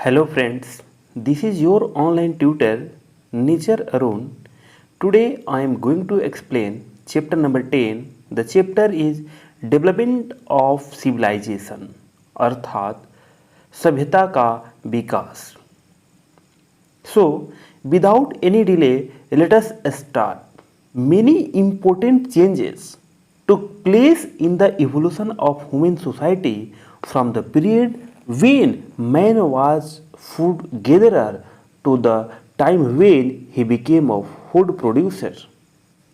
Hello friends, this is your online tutor Nijar Arun. Today I am going to explain chapter number 10. The chapter is Development of Civilization अर्थात सभ्यता का विकास. So without any delay let us start. Many important changes took place in the evolution of human society from the period when man was food gatherer to the time when he became a food producer.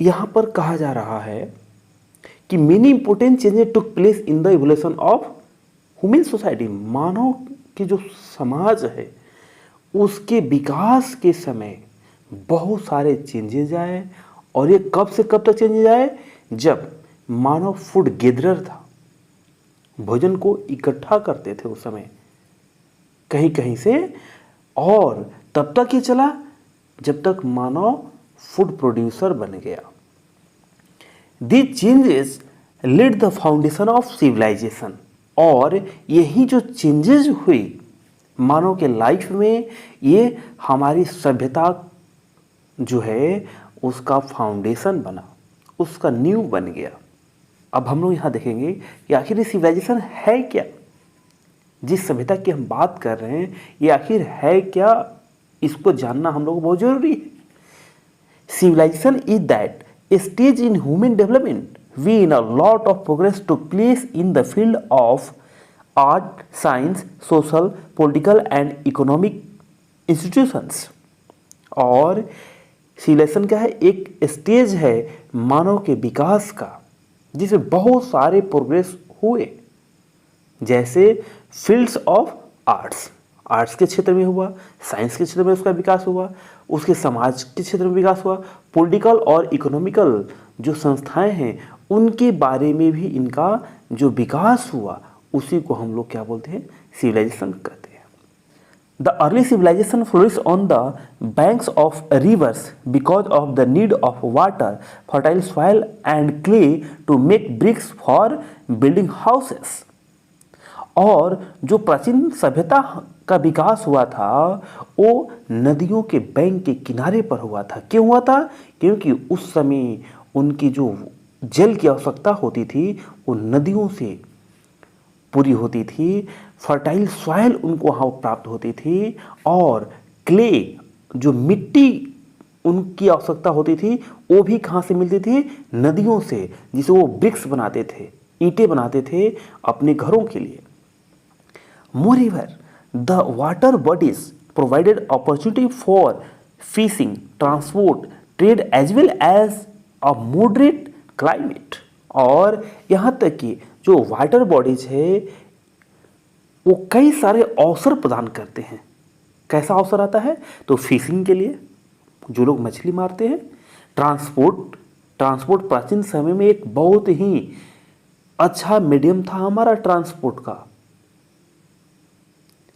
यहाँ पर कहा जा रहा है कि many important changes took place in the evolution of human society. मानव के जो समाज है उसके विकास के समय बहुत सारे चेंजेज आए. और ये कब से कब तक चेंजेज आए? जब मानव फूड गेदरर था, भोजन को इकट्ठा करते थे उस समय कहीं कहीं से, और तब तक ये चला जब तक मानव फूड प्रोड्यूसर बन गया. These changes led the foundation of civilisation. और यही जो चेंजेस हुई मानव के लाइफ में, ये हमारी सभ्यता जो है उसका फाउंडेशन बना, उसका नींव बन गया. अब हम लोग यहाँ देखेंगे कि आखिर ये सिविलाइजेशन है क्या. जिस सभ्यता की हम बात कर रहे हैं ये आखिर है क्या, इसको जानना हम लोग को बहुत जरूरी है. Civilisation is that stage in human development when a lot of progress took place in the field of art, science, social, political and economic institutions. और सिविलाइजेशन क्या है? एक स्टेज है मानव के विकास का जिसमें बहुत सारे प्रोग्रेस हुए. जैसे फील्ड्स ऑफ आर्ट्स के क्षेत्र में हुआ, साइंस के क्षेत्र में उसका विकास हुआ, उसके समाज के क्षेत्र में विकास हुआ, पॉलिटिकल और इकोनॉमिकल जो संस्थाएं हैं उनके बारे में भी इनका जो विकास हुआ उसी को हम लोग क्या बोलते हैं? सिविलाइजेशन कहते हैं. The early civilisation flourish on the banks of rivers because of the need of water, fertile soil and clay to make bricks for building houses. और जो प्राचीन सभ्यता का विकास हुआ था वो नदियों के बैंक के किनारे पर हुआ था. क्यों हुआ था? क्योंकि उस समय उनकी जो जल की आवश्यकता होती थी वो नदियों से पूरी होती थी, फर्टाइल सॉइल उनको वहाँ प्राप्त होती थी, और क्ले जो मिट्टी उनकी आवश्यकता होती थी वो भी कहाँ से मिलती थी? नदियों से, जिसे वो ब्रिक्स बनाते थे, ईंटें बनाते थे अपने घरों के लिए. Moreover, the water bodies provided opportunity for fishing, transport, trade as well as a moderate climate. और यहाँ तक कि जो वाटर बॉडीज है वो कई सारे अवसर प्रदान करते हैं. कैसा अवसर आता है? तो फिशिंग के लिए जो लोग मछली मारते हैं, ट्रांसपोर्ट प्राचीन समय में एक बहुत ही अच्छा मीडियम था हमारा ट्रांसपोर्ट का.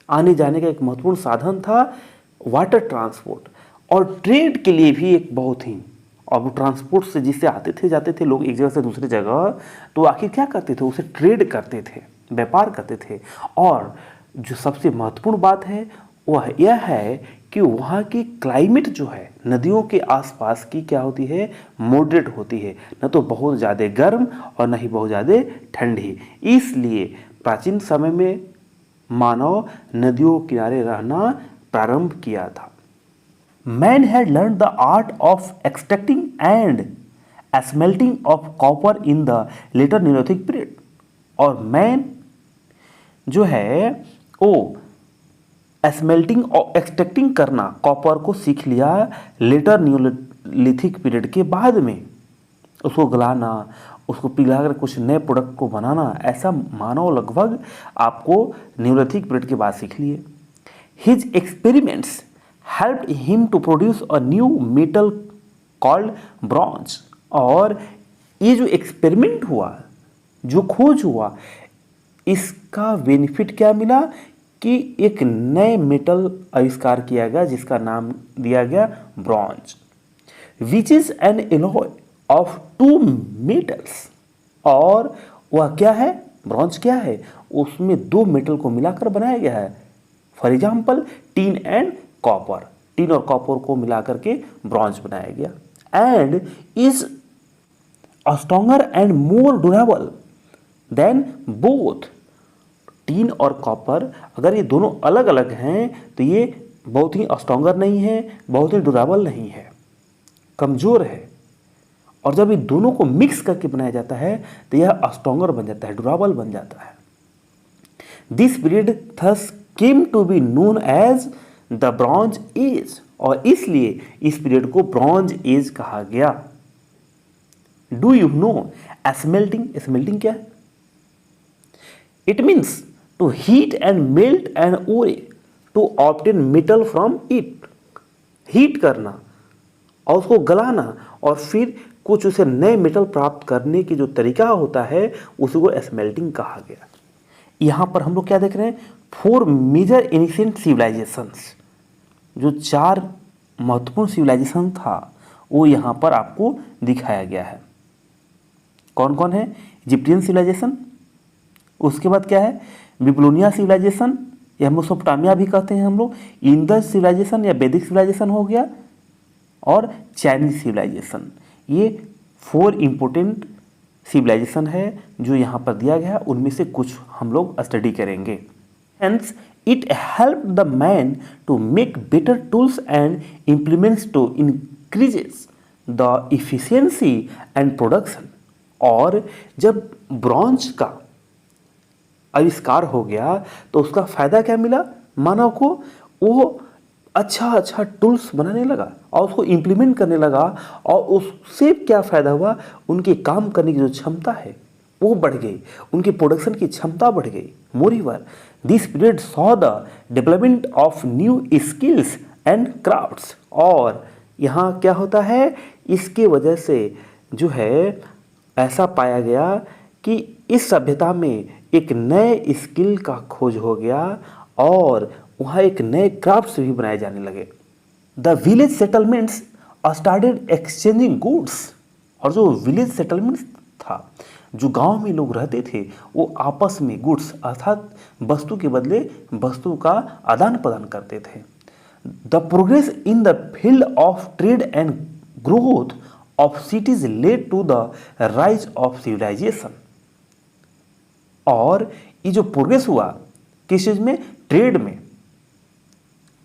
आने जाने का एक महत्वपूर्ण साधन था वाटर ट्रांसपोर्ट. और ट्रेड के लिए भी एक बहुत ही, और वो ट्रांसपोर्ट से जिससे आते थे जाते थे लोग एक जगह से दूसरी जगह, तो आखिर क्या करते थे? उसे ट्रेड करते थे, व्यापार करते थे. और जो सबसे महत्वपूर्ण बात है वह यह है कि वहाँ की क्लाइमेट जो है नदियों के आसपास की क्या होती है? मॉडरेट होती है, न तो बहुत ज़्यादा गर्म और न ही बहुत ज़्यादा ठंडी. इसलिए प्राचीन समय में मानव नदियों के किनारे रहना प्रारंभ किया था. Man had learn the art of extracting and smelting of copper in the later neolithic period. और मैन जो है वो स्मेल्टिंग और एक्सट्रैक्टिंग करना, कॉपर को सीख लिया लेटर न्यूलिथिक पीरियड के बाद में. उसको गलाना, उसको पिघलाकर कुछ नए प्रोडक्ट को बनाना, ऐसा मानव लगभग आपको न्यूलिथिक पीरियड के बाद सीख लिए. His experiments helped him to produce a new metal called bronze. और ये जो एक्सपेरिमेंट हुआ, जो खोज हुआ, इसका बेनिफिट क्या मिला कि एक नए मेटल आविष्कार किया गया जिसका नाम दिया गया bronze, which is an alloy of two metals. और वह क्या है? ब्रॉन्ज क्या है? उसमें दो मेटल को मिलाकर बनाया गया है. For example tin and copper, tin और कॉपर को मिलाकर के ब्रॉन्ज बनाया गया। And is stronger and more durable than both. Tin और कॉपर अगर ये दोनों अलग अलग हैं तो ये बहुत ही स्ट्रॉन्गर नहीं है, बहुत ही ड्यूरेबल नहीं है, कमज़ोर है। और जब ये दोनों को मिक्स करके बनाया जाता है तो यह स्ट्रॉन्गर बन जाता है, ड्यूरेबल बन जाता है। This period thus came to be known as the bronze age, और इसलिए इस पीरियड को ब्रॉन्ज एज कहा गया। Do you know smelting? Smelting क्या है? It means to heat and melt and ore to obtain metal from it. Heat करना और उसको गलाना और फिर कुछ उसे नए मेटल प्राप्त करने की जो तरीका होता है उसी को स्मेल्टिंग कहा गया। यहाँ पर हम लोग क्या देख रहे हैं? 4 मेजर एंशिएंट सिविलाइजेशंस, जो 4 महत्वपूर्ण सिविलाइजेशन था वो यहाँ पर आपको दिखाया गया है। कौन कौन है? इजिप्टियन सिविलाइजेशन, उसके बाद क्या है? बेबीलोनिया सिविलाइजेशन या मेसोपोटामिया भी कहते हैं हम लोग, इंडस सिविलाइजेशन या वैदिक सिविलाइजेशन हो गया, और चाइनीज सिविलाइजेशन। ये 4 इंपोर्टेंट सिविलाइजेशन है जो यहाँ पर दिया गया है, उनमें से कुछ हम लोग स्टडी करेंगे। Hence, it helped the man to make better tools and implements to increases the efficiency and production। और जब ब्रॉन्ज का आविष्कार हो गया तो उसका फायदा क्या मिला मानव को? वो अच्छा टूल्स बनाने लगा और उसको इम्प्लीमेंट करने लगा, और उससे क्या फ़ायदा हुआ? उनके काम करने की जो क्षमता है वो बढ़ गई, उनकी प्रोडक्शन की क्षमता बढ़ गई। Moreover this period saw the development of new skills and crafts. और यहाँ क्या होता है? इसके वजह से जो है ऐसा पाया गया कि इस सभ्यता में एक नए स्किल का खोज हो गया और वहाँ एक नए क्राफ्ट्स भी बनाए जाने लगे। The village settlements started exchanging goods. और जो विलेज सेटलमेंट्स था, जो गांव में लोग रहते थे, वो आपस में गुड्स अर्थात वस्तु के बदले वस्तु का आदान प्रदान करते थे। The progress in the field of trade and growth of cities led to the rise of civilisation. और ये जो प्रोग्रेस हुआ किस चीज में? ट्रेड में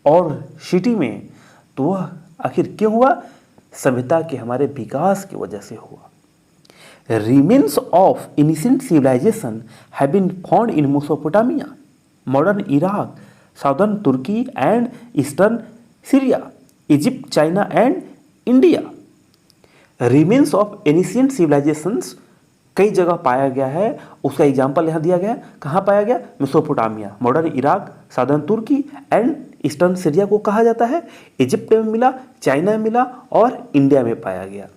और सिटी में, तो वह आखिर क्यों हुआ? सभ्यता के हमारे विकास की वजह से हुआ। Remains of ancient civilization have been found in Mesopotamia, modern Iraq, southern Turkey and eastern Syria, Egypt, China and India. Remains of ancient civilizations कई जगह पाया गया है, उसका एग्जाम्पल यहाँ दिया गया है। कहाँ पाया गया? Mesopotamia, modern Iraq, southern Turkey and eastern Syria को कहा जाता है। इजिप्ट में मिला, चाइना में मिला और इंडिया में पाया गया।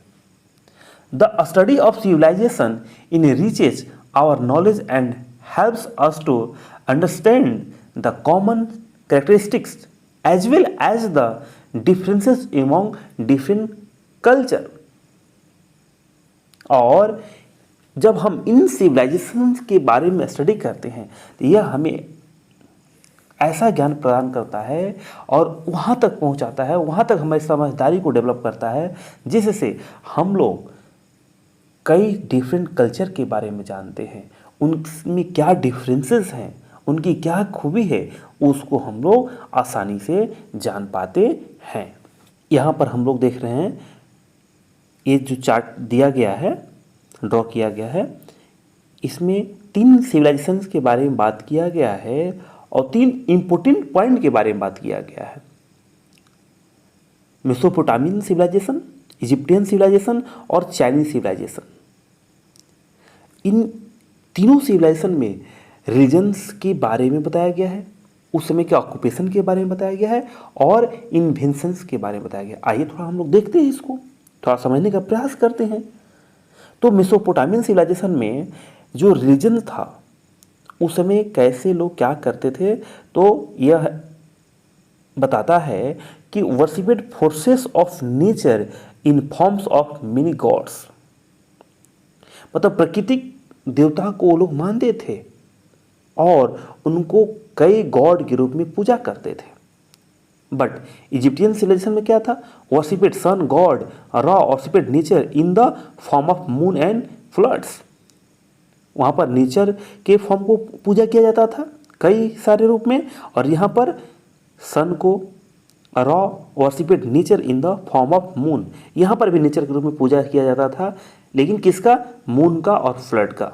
The study of civilization enriches our knowledge and helps us to understand the common characteristics as well as the differences among different culture. और जब हम इन सिविलाइजेशन के बारे में स्टडी करते हैं तो यह हमें ऐसा ज्ञान प्रदान करता है और वहाँ तक पहुँचाता है, वहाँ तक हमारी समझदारी को डेवलप करता है, जिससे हम लोग कई डिफरेंट कल्चर के बारे में जानते हैं, उनमें क्या डिफरेंसेस हैं, उनकी क्या खूबी है, उसको हम लोग आसानी से जान पाते हैं। यहाँ पर हम लोग देख रहे हैं ये जो चार्ट दिया गया है, ड्रॉ किया गया है, इसमें 3 सिविलाइजेशंस के बारे में बात किया गया है और 3 इंपोर्टेंट पॉइंट के बारे में बात किया गया है। मेसोपोटामियन सिविलाइजेशन, इजिप्टियन सिविलाइजेशन और चाइनीज सिविलाइजेशन। इन तीनों सिविलाइजेशन में रीजन्स के बारे में बताया गया है, उस समय के ऑक्यूपेशन के बारे में बताया गया है और इन्वेंशंस के बारे में बताया गया। आइए थोड़ा हम लोग देखते हैं, इसको थोड़ा समझने का प्रयास करते हैं। तो मेसोपोटामियन सिविलाइजेशन में जो रीजन था उस समय कैसे लोग क्या करते थे, तो यह बताता है कि worshipped forces of nature in forms of many gods. मतलब प्राकृतिक देवता को वो लोग मानते थे और उनको कई गॉड के रूप में पूजा करते थे। बट इजिप्टियन सिविलाइजेशन में क्या था? Worshipped sun god, Ra worshipped nature in the form of moon and floods. वहाँ पर नेचर के फॉर्म को पूजा किया जाता था कई सारे रूप में, और यहाँ पर सन को, Ra worshipped nature in the form of moon, यहाँ पर भी नेचर के रूप में पूजा किया जाता था, लेकिन किसका? मून का और फ्लड का।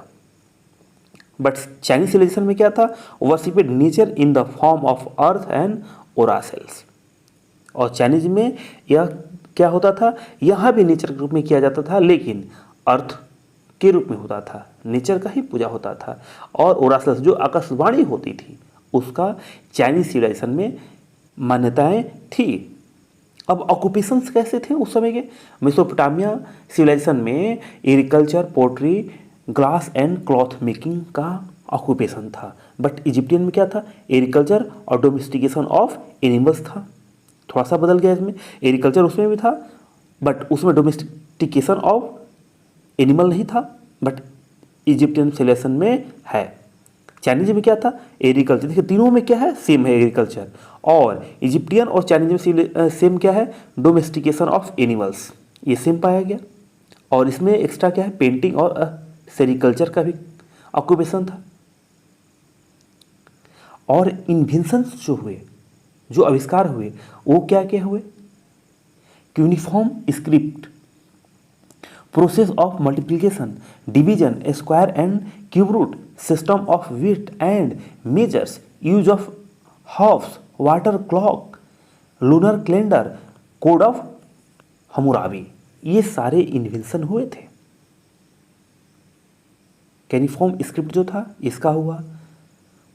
बट चाइनीज सिविलाइजेशन में क्या था? Worshipped nature in the form of earth and oracles. और चाइनीज में यह क्या होता था? यहाँ भी नेचर के रूप में किया जाता था, लेकिन अर्थ के रूप में होता था, नेचर का ही पूजा होता था। और ओरासल्स जो आकाशवाणी होती थी उसका चाइनीज सिविलाइजेशन में मान्यताएं थी। अब ऑक्यूपेशंस कैसे थे उस समय के? मेसोपोटामिया सिविलाइजेशन में agriculture, pottery, glass and cloth making का ऑक्यूपेशन था। बट इजिप्टियन में क्या था? एग्रीकल्चर और डोमेस्टिकेशन ऑफ एनिमल्स था। थोड़ा सा बदल गया इसमें, एग्रीकल्चर उसमें भी था बट उसमें डोमेस्टिकेशन ऑफ एनिमल नहीं था, बट इजिप्टियन सिविलाइजेशन में है। चाइनीज में क्या था? एग्रीकल्चर। देखिए तीनों में क्या है? सेम है एग्रीकल्चर। और इजिप्टियन और चाइनीज में सेम क्या है? डोमेस्टिकेशन ऑफ एनिमल्स, ये सेम पाया गया। और इसमें एक्स्ट्रा क्या है? पेंटिंग और सेरिकल्चर का भी ऑक्यूपेशन था। और इन्वेंशंस जो हुए, जो आविष्कार हुए, वो क्या क्या हुए? Uniform script, process of multiplication, division, square and cube root, system of weight and measures, use of halves, water clock, lunar calendar, code of Hammurabi, ये सारे इन्वेंशन हुए थे। यूनिफॉर्म स्क्रिप्ट जो था इसका हुआ।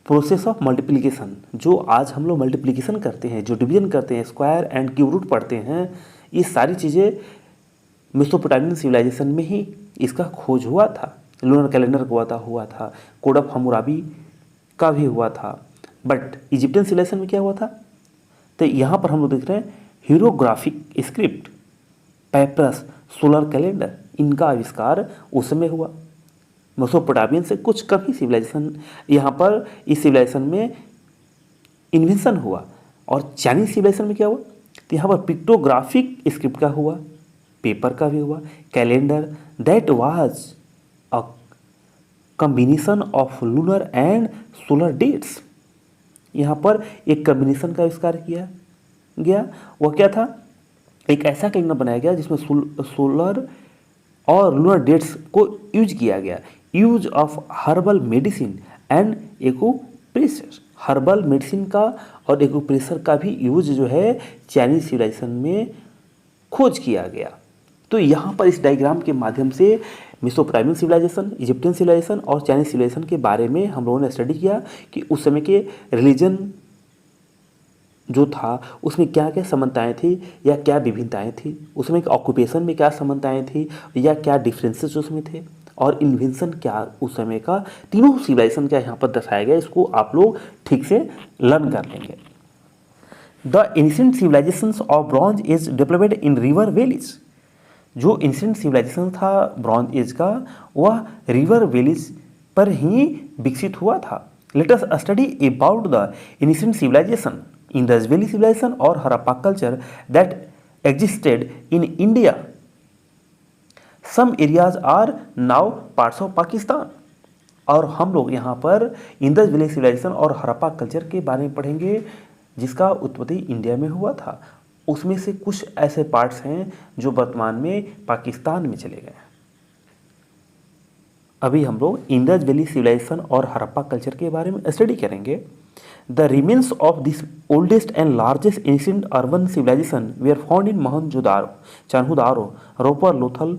प्रोसेस ऑफ मल्टीप्लिकेशन, जो आज हम लोग मल्टीप्लिकेशन करते हैं, जो डिवीजन करते हैं, स्क्वायर एंड क्यूब रूट पढ़ते हैं, ये सारी चीज़ें मेसोपोटामियन सिविलाइजेशन में ही इसका खोज हुआ था। लूनर कैलेंडर का हुआ था, कोड ऑफ हम्मुराबी का भी हुआ था। बट इजिप्टियन सिविलाइजेशन में क्या हुआ था? तो यहाँ पर हम लोग देख रहे हैं हीरोग्राफिक स्क्रिप्ट, पेपरस, सोलर कैलेंडर, इनका आविष्कार उस समय हुआ। मेसोपोटामियन से कुछ कम ही सिविलाइजेशन यहाँ पर इस सिविलाइजेशन में इन्वेंशन हुआ। और चाइनीज सिविलाइजेशन में क्या हुआ? तो यहाँ पर पिक्टोग्राफिक स्क्रिप्ट का हुआ, पेपर का भी हुआ, calendar that was a combination of lunar and solar dates. यहाँ पर एक कॉम्बिनेशन का आविष्कार किया गया। वह क्या था? एक ऐसा कैलेंडर बनाया गया जिसमें सोलर और लूनर डेट्स को यूज किया गया। Use of herbal medicine and acupressure, herbal medicine का और एक्यूप्रेशर का भी यूज जो है चाइनीज सिविलाइजेशन में खोज किया गया। तो यहाँ पर इस डायग्राम के माध्यम से मेसोपोटामियन सिविलाइजेशन, इजिप्टियन सिविलाइजेशन और चाइनीज सिविलाइजेशन के बारे में हम लोगों ने स्टडी किया कि उस समय के रिलीजन जो था उसमें क्या क्या समानताएं थी या क्या विभिन्नताएं थी, उस समय के ऑक्यूपेशन में क्या समानताएं थी या क्या डिफरेंसेस उसमें थे, और इन्वेंशन क्या उस समय का, तीनों सिविलाइजेशन का यहाँ पर दर्शाया गया। इसको आप लोग ठीक से लर्न कर लेंगे। The ancient civilizations of bronze age developed in river valleys, जो एंशिएंट सिविलाइजेशन था ब्रॉन्ज एज का, वह रिवर वैलीज पर ही विकसित हुआ था। Let us study about the ancient civilization in the valley civilization और Harappa culture that existed in India. Some areas are now parts of Pakistan. और हम लोग यहाँ पर इंडस वैली सिविलाइजेशन और हड़प्पा कल्चर के बारे में पढ़ेंगे जिसका उत्पत्ति इंडिया में हुआ था। उसमें से कुछ ऐसे पार्ट्स हैं जो वर्तमान में पाकिस्तान में चले गए। अभी हम लोग इंडस वैली सिविलाइजेशन और हड़प्पा कल्चर के बारे में स्टडी करेंगे। The remains of this oldest and largest ancient urban civilization were found in Mohenjodaro, Chanhudaro, Ropar, Lothal,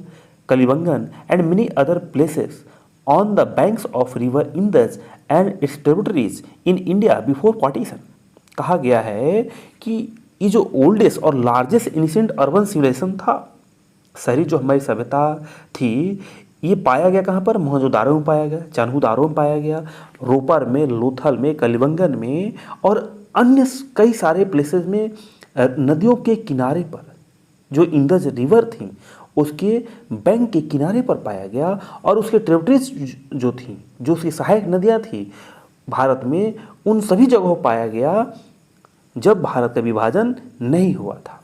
Kalibangan and many other places on the banks of river Indus and its tributaries in India before partition. कहा गया है कि ये जो ओल्डेस्ट और largest ancient urban civilisation था, शहरी जो हमारी सभ्यता थी, ये पाया गया कहाँ पर? मोहनजोदारो में पाया गया, चान्होदारो में पाया गया, रोपर में, लोथल में, कलिबंगन में और अन्य कई सारे प्लेसेस में। नदियों के किनारे पर जो इंडस रिवर थी उसके बैंक के किनारे पर पाया गया, और उसके ट्रिब्यूटरीज जो थी, जो उसकी सहायक नदियाँ थी भारत में, उन सभी जगहों पाया गया जब भारत का विभाजन नहीं हुआ था।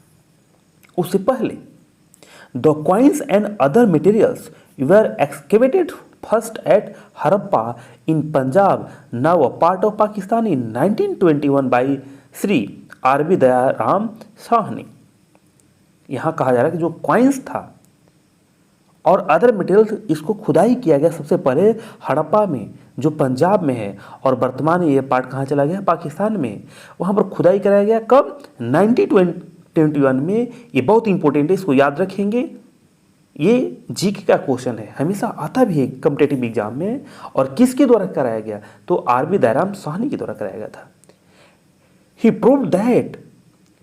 उससे पहले the coins and other materials were excavated first at Harappa in Punjab now a part of Pakistan in 1921 by Shri R B. Dayaram Sahni. यहाँ कहा जा रहा है कि जो कॉइन्स था और अदर मटेरियल्स, इसको खुदाई किया गया सबसे पहले हड़प्पा में जो पंजाब में है, और वर्तमान में ये पार्ट कहाँ चला गया, पाकिस्तान में। वहाँ पर खुदाई कराया गया कब, 1921 में। ये बहुत इंपॉर्टेंट है, इसको याद रखेंगे। ये जीके का क्वेश्चन है, हमेशा आता भी है कॉम्पिटिटिव एग्जाम में। और किसके द्वारा कराया गया, तो आर.बी. दयाराम साहनी के द्वारा कराया गया था। He proved that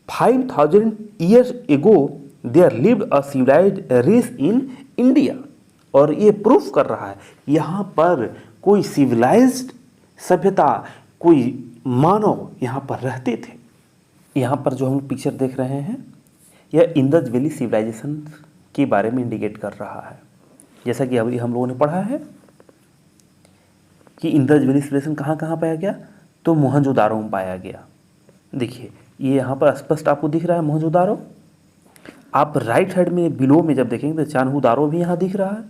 5000 years ago there lived a civilized race in India। और ये प्रूफ कर रहा है यहाँ पर कोई सिविलाइज्ड सभ्यता, कोई मानव यहाँ पर रहते थे। यहाँ पर जो हम पिक्चर देख रहे हैं यह इंडस वैली सिविलाइजेशन के बारे में इंडिकेट कर रहा है। जैसा कि अभी हम लोगों ने पढ़ा है कि इंडस वैली सिविलाइजेशन कहाँ कहाँ पाया गया, तो मोहनजोदारो में पाया गया। देखिए ये यहाँ पर स्पष्ट आपको दिख रहा है मोहनजोदारो। आप राइट साइड में बिलो में जब देखेंगे तो चान्होदारो भी यहाँ दिख रहा है।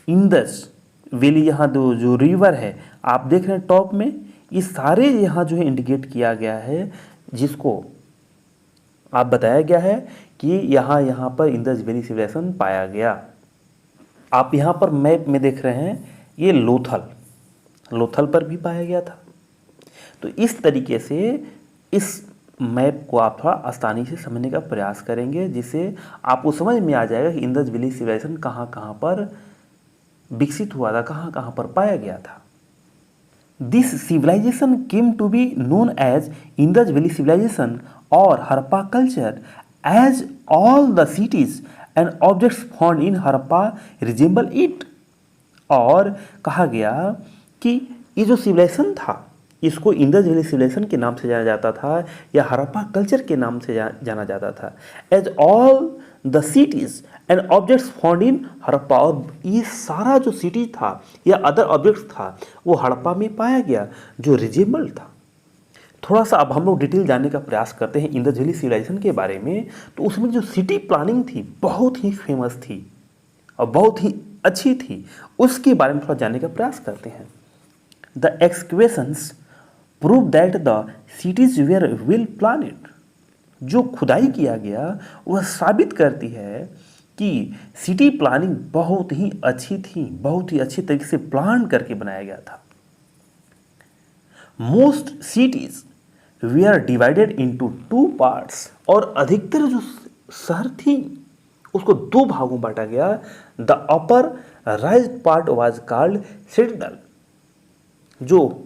इंडस वैली यहाँ जो रिवर है आप देख रहे हैं टॉप में, ये सारे यहाँ जो है इंडिकेट किया गया है, जिसको आप बताया गया है कि यहाँ पर इंडस वैली सिविलाइजेशन पाया गया। आप यहाँ पर मैप में देख रहे हैं ये लोथल पर भी पाया गया था। तो इस तरीके से इस मैप को आप थोड़ा आसानी से समझने का प्रयास करेंगे, जिससे आपको समझ में आ जाएगा कि इंडस वैली सिविलाइजेशन कहाँ कहाँ पर विकसित हुआ था, कहाँ कहाँ पर पाया गया था। This civilization came to be known as Indus valley civilization और Harappa culture, as all the cities and objects found in Harappa resemble it. और कहा गया कि ये जो सिविलाइजेशन था इसको इंडस वैली सिविलाइजेशन के नाम से जाना जाता था, या हड़प्पा कल्चर के नाम से जाना जाता था। As all the cities and objects found in Harappa, और ये सारा जो सिटी था या अदर ऑब्जेक्ट्स था वो हड़प्पा में पाया गया, जो रिजेबल था। थोड़ा सा अब हम लोग डिटेल जानने का प्रयास करते हैं इंडस वैली सिविलाइजेशन के बारे में। तो उसमें जो सिटी प्लानिंग थी बहुत ही फेमस थी और बहुत ही अच्छी थी, उसके बारे में थोड़ा जानने का प्रयास करते हैं। The excavations prove that the cities were well planned. जो खुदाई किया गया वह साबित करती है कि सिटी प्लानिंग बहुत ही अच्छी थी, बहुत ही अच्छी तरीके से प्लान करके बनाया गया था। Most cities were divided into 2 parts, और अधिकतर जो शहर थी उसको 2 भागों में बांटा गया। The upper rise part was called citadel, जो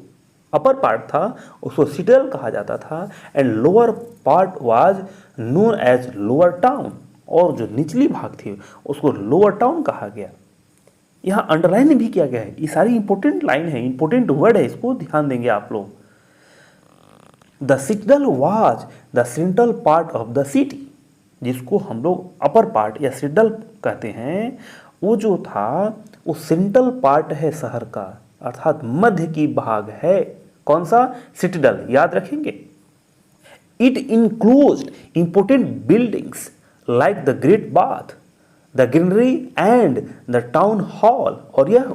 अपर पार्ट था उसको सिटडल कहा जाता था, and lower part was known as lower town, और जो निचली भाग थी उसको लोअर टाउन कहा गया। यहाँ अंडरलाइन भी किया गया है, ये सारी इंपॉर्टेंट लाइन है, इंपॉर्टेंट वर्ड है, इसको ध्यान देंगे आप लोग। The citadel was the central part of the city, जिसको हम लोग अपर पार्ट या सिटडल कहते हैं, वो जो था वो सेंट्रल पार्ट है शहर का, अर्थात मध्य की भाग है। कौन सा, सिटडल, याद रखेंगे। It enclosed important buildings like the great bath, the greenery and the town hall. और यह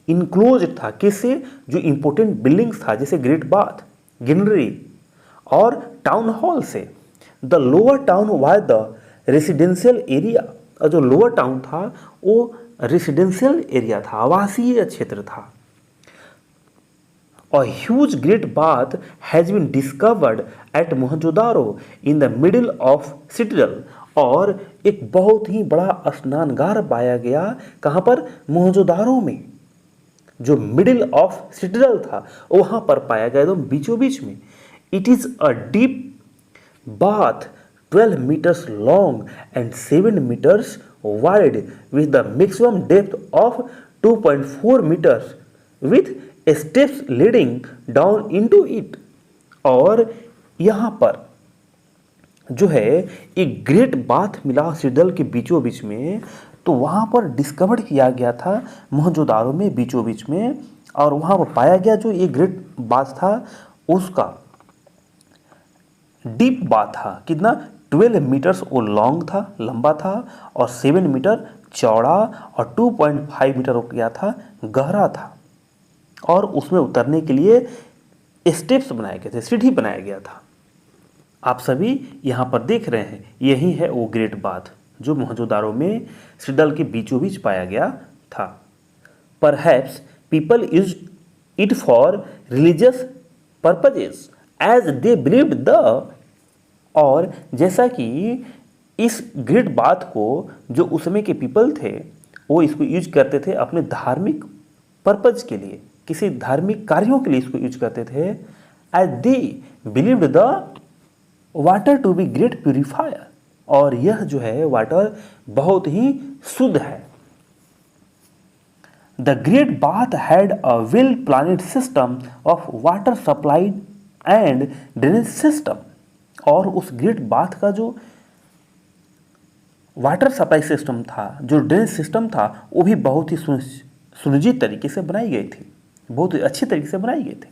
इंक्लोज था किससे, जो इंपोर्टेंट बिल्डिंग्स था जैसे ग्रेट बाथ, ग्रीनरी और टाउन हॉल से। The lower town was the residential area, और जो लोअर टाउन था वो रेसिडेंशियल एरिया था, आवासीय क्षेत्र था। A huge great bath has been discovered at Mohenjo-daro in the middle of Citadel, और एक बहुत ही बड़ा स्नानगार पाया गया कहाँ पर, मोहनजोदारो में, जो मिडिल ऑफ सिटडल था वहाँ पर पाया गया, एकदम बीचों बीच में। It is a deep bath 12 meters long and 7 meters wide with the maximum depth of 2.4 meters with steps leading down into it। और यहाँ पर जो है एक ग्रेट बाथ मिला सिटडल के बीचों बीच में, तो वहाँ पर डिस्कवर किया गया था मोहनजोदारो में बीचों बीच में, और वहाँ पर पाया गया जो ये ग्रेट बाथ था उसका डीप बाथ था, कितना 12 मीटर्स वो लॉन्ग था, लंबा था, और 7 मीटर चौड़ा और 2.5 मीटर वो क्या था, गहरा था। और उसमें उतरने के लिए स्टेप्स बनाए गए थे, सीढ़ी बनाया गया था। आप सभी यहाँ पर देख रहे हैं, यही है वो ग्रेट बाथ जो मोहनजोदारो में सिडल के बीचों बीच पाया गया था। Perhaps people use it for religious purposes as they believed the, और जैसा कि इस ग्रेट बाथ को जो उस समय के पीपल थे वो इसको यूज करते थे अपने धार्मिक पर्पज के लिए, किसी धार्मिक कार्यों के लिए इसको यूज करते थे। As they believed the water to be great purifier, और यह जो है वाटर बहुत ही शुद्ध है। The great bath had a well planned system of water supply and drainage system, और उस ग्रेट बाथ का जो वाटर सप्लाई सिस्टम था, जो ड्रेनेज सिस्टम था, वो भी बहुत ही सुनियोजित तरीके से बनाई गई थी, बहुत ही अच्छी तरीके से बनाई गई थी।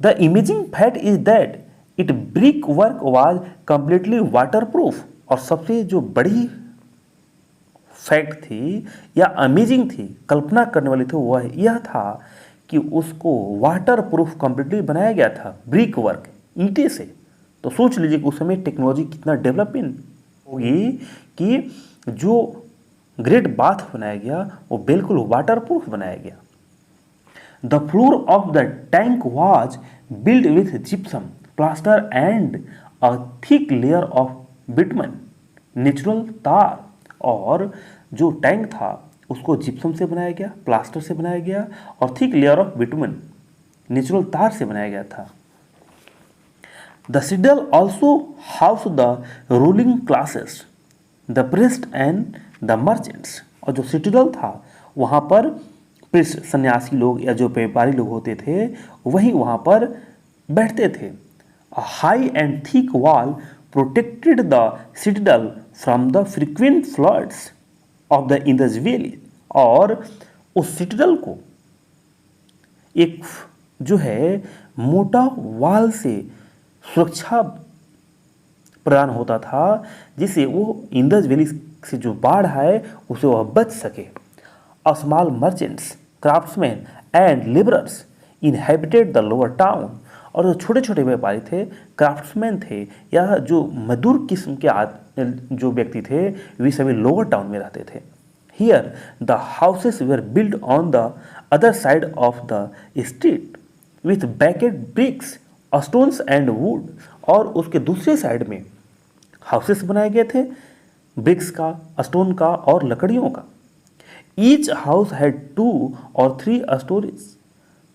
The imaging fact is that it brick work was completely water proof, और सबसे जो बड़ी फैक्ट थी या अमेजिंग थी, कल्पना करने वाली थी, वह यह था कि उसको वाटर प्रूफ कंप्लीटली बनाया गया था, ब्रिक वर्क, ईंटे से। तो सोच लीजिए कि उस समय टेक्नोलॉजी कितना डेवलपिंग होगी कि जो ग्रेट बाथ बनाया गया वो बिल्कुल वाटर प्रूफ बनाया गया। The floor of the tank was build with gypsum plaster and a thick layer of bitumen natural tar, और जो टैंक था उसको जिप्सम से बनाया गया, प्लास्टर से बनाया गया, और thick layer of bitumen natural तार से बनाया गया था। The Seidel also house the ruling classes, the priest and the merchants, और जो सिटिडल था वहाँ पर प्रिस्ट सन्यासी लोग या जो व्यापारी लोग होते थे वही वहाँ पर बैठते थे। A high and thick wall protected the citadel from the frequent floods of the Indus Valley, और उस सिटिडल को एक जो है मोटा वाल से सुरक्षा प्रदान होता था, जिससे वो इंदस वैली से जो बाढ़ है उसे वह बच सके। A small merchants, craftsmen and laborers inhabited the lower town, और जो छोटे छोटे व्यापारी थे, क्राफ्ट्समैन थे, या जो मजदूर किस्म के जो व्यक्ति थे, वे सभी लोअर टाउन में रहते थे। Here the houses were build on the other side of the street with baked bricks stones and wood, और उसके दूसरे साइड में हाउसेस बनाए गए थे ब्रिक्स का, स्टोन का और लकड़ियों का। Each house had 2 or 3 stories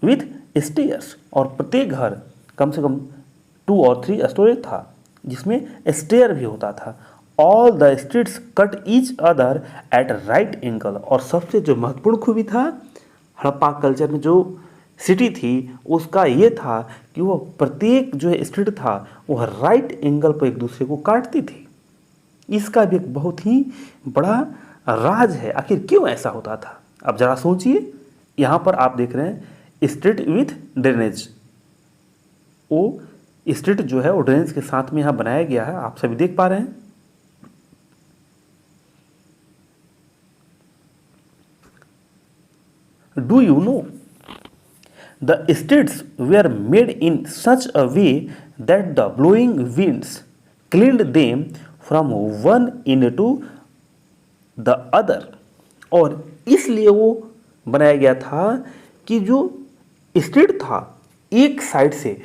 with stairs, और प्रत्येक घर कम से कम 2 और 3 स्टोरेज था जिसमें स्टेयर भी होता था। All the streets cut each other at right angle, और सबसे जो महत्वपूर्ण खूबी था हड़प्पा कल्चर में जो सिटी थी उसका ये था कि वह प्रत्येक जो स्ट्रीट था वह राइट एंगल पर एक दूसरे को काटती थी। इसका भी एक बहुत ही बड़ा राज है, आखिर क्यों ऐसा होता था। अब जरा सोचिए, यहाँ पर आप देख रहे हैं स्ट्रीट विथ ड्रेनेज, वो स्ट्रीट जो है वो ड्रेनेज के साथ में यहाँ बनाया गया है, आप सभी देख पा रहे हैं। Do you know the streets were made in such a way that the blowing winds cleaned them from one into the other, और इसलिए वो बनाया गया था कि जो स्ट्रीट था एक साइड से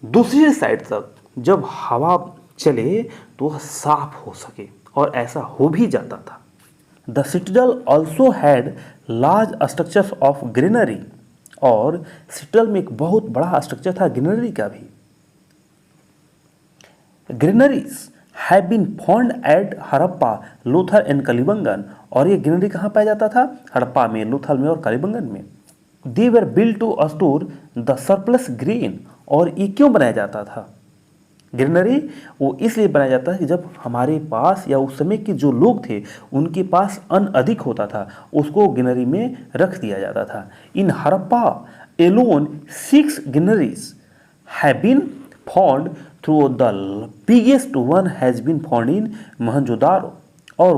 दूसरी साइड तक जब हवा चले तो वह साफ हो सके, और ऐसा हो भी जाता था। The citadel also had large structures of greenery, और सिटिडल में एक बहुत बड़ा स्ट्रक्चर था ग्रीनरी का भी। Granaries have been found at Harappa, Lothal and Kalibangan, और ये ग्रीनरी कहाँ पाया जाता था? हड़प्पा में, लोथल में और कलिबंगन में। They were built to store the surplus grain, और ये क्यों बनाया जाता था ग्रीनरी? वो इसलिए बनाया जाता है कि जब हमारे पास या उस समय के जो लोग थे उनके पास अन्न अधिक होता था, उसको ग्रीनरी में रख दिया जाता था। इन Harappa alone 6 granaries have been found, through the biggest one has been found in Mohenjo-daro। और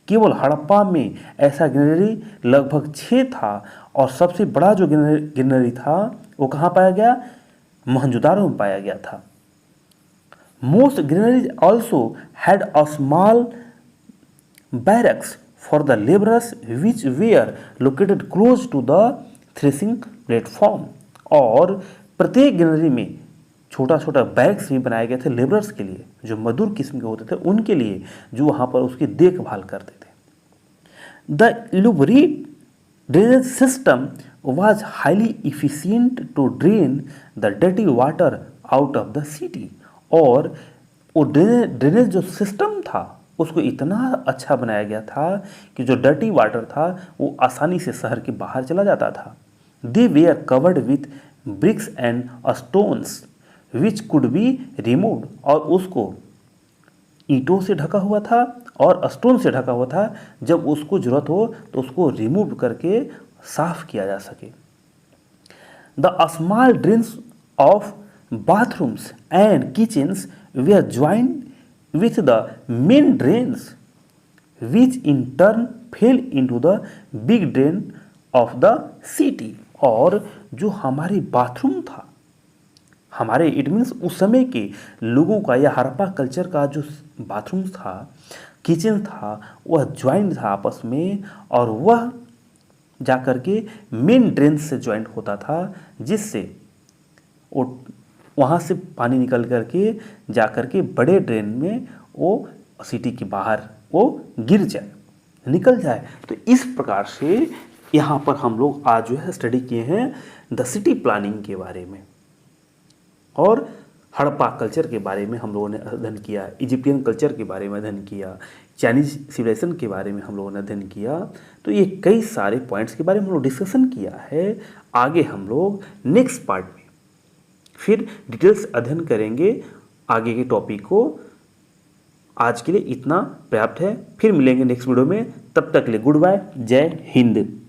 केवल हड़प्पा में ऐसा गिनरी लगभग 6 था और सबसे बड़ा जो गिनरी था वो कहाँ पाया गया? मोहनजोदारो में पाया गया था। Most granaries also had a small barracks for the laborers which were located close to the threshing platform। और प्रत्येक गिनरी में छोटा छोटा बैरक्स भी बनाए गए थे लेबरर्स के लिए, जो मजदूर किस्म के होते थे उनके लिए, जो वहाँ पर उसकी देखभाल करते थे। The elaborate drainage system was highly efficient to drain the dirty water out of the city। और वो ड्रेनेज जो सिस्टम था उसको इतना अच्छा बनाया गया था कि जो डर्टी वाटर था वो आसानी से शहर के बाहर चला जाता था। They were covered with bricks and stones which could be removed. और उसको ईंटों से ढका हुआ था और स्टोन से ढका हुआ था, जब उसको जरूरत हो तो उसको रिमूव करके साफ किया जा सके। The small drains of bathrooms and kitchens were joined with the main drains, which in turn fell into the big drain of the city। और जो हमारे बाथरूम था, हमारे इट मीन्स उस समय के लोगों का या हड़प्पा कल्चर का जो बाथरूम था, किचन था, वह ज्वाइंट था आपस में, और वह जाकर के मेन ड्रेन से ज्वाइंट होता था, जिससे वो वहाँ से पानी निकल करके जाकर के बड़े ड्रेन में वो सिटी के बाहर वो गिर जाए, निकल जाए। तो इस प्रकार से यहाँ पर हम लोग आज जो है स्टडी किए हैं द सिटी प्लानिंग के बारे में, और हड़प्पा कल्चर के बारे में हम लोगों ने अध्ययन किया, इजिप्टियन कल्चर के बारे में अध्ययन किया, चाइनीज सिविलाइजेशन के बारे में हम लोगों ने अध्ययन किया। तो ये कई सारे पॉइंट्स के बारे में हम लोग डिस्कशन किया है। आगे हम लोग नेक्स्ट पार्ट में फिर डिटेल्स अध्ययन करेंगे आगे के टॉपिक को। आज के लिए इतना पर्याप्त है, फिर मिलेंगे नेक्स्ट वीडियो में। तब तक के लिए गुड बाय, जय हिंद।